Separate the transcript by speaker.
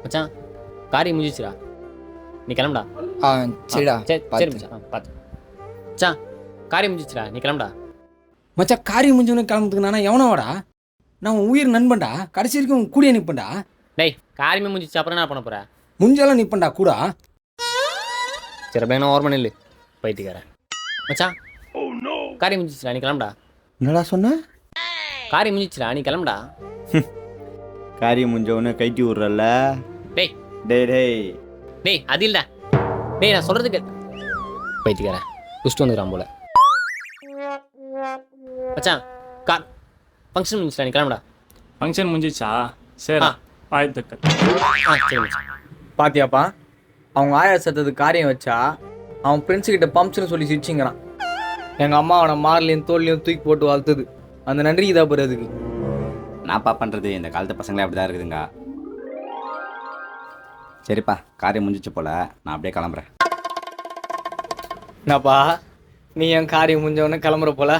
Speaker 1: மச்சான் காரியம் முடிஞ்சிச்சுடா, நீ கிளம்புடா.
Speaker 2: சரிடா.
Speaker 1: சரி மச்சான், பார்த்து. மச்சான் காரியம் முடிஞ்சிச்சுடா, நீ கிளம்புடா.
Speaker 2: மச்சான் காரியம் முடிஞ்சவனே கிளம்புறதுக்கு நானா எவனோடா? நான் உன் உயிர் நண்பன்டா, கடைசி வரைக்கும் உன் கூடிய நிற்பேன்டா.
Speaker 1: டேய் காரியமே முடிஞ்சிச்சு, அப்புறம் என்ன பண்ண போற?
Speaker 2: முடிஞ்சாலும் நிற்பேன்டா கூட.
Speaker 1: சரி அப்படியே நான் ஓரமா நில்லு பைத்தியக்காரன். மச்சான் காரியம் முடிஞ்சிச்சுடா, நீ கிளம்புடா.
Speaker 3: என்னடா சொன்ன?
Speaker 1: காரியம் முடிஞ்சிச்சுடா, நீ கிளம்புடா.
Speaker 3: காரியம் முடிஞ்சவொன்னே கைட்டி விட்றல்ல.
Speaker 1: டேய்
Speaker 3: டேய் டேய்
Speaker 1: டேய் அது இல்லை. டேய் நான் சொல்கிறதுக்கு பைத்தியக்காரன் குஸ்ட்டு வந்துக்கிறான் போல. மச்சான் கார் ஃபங்க்ஷன் முடிஞ்சிச்சா, நீ கிளம்புடா.
Speaker 4: ஃபங்க்ஷன் முடிஞ்சிச்சா? சரி வாழ்த்துக்கள்.
Speaker 1: சரி மச்சான்.
Speaker 5: பாத்தியாப்பா, அவங்க ஆயா சத்தத்துக்கு காரியம் வச்சா அவன் ஃப்ரெண்ட்ஸுக்கிட்ட பம்ப்ஸ்னு சொல்லி சிரிச்சிங்கிறான். எங்கள் அம்மா அவனை மார்லையும் தோல்லையும் தூக்கி போட்டு வளர்த்துது. அந்த நன்றி இதா போகிற அதுக்கு.
Speaker 3: நான்ப்பா பண்ணுறது, இந்த காலத்து பசங்களே அப்படி தான் இருக்குதுங்க. சரிப்பா, காரியம் முடிஞ்சிச்சு போல், நான் அப்படியே கிளம்புறேன்.
Speaker 5: என்னப்பா நீ என் காரியம் முடிஞ்சவொடனே கிளம்புற போல?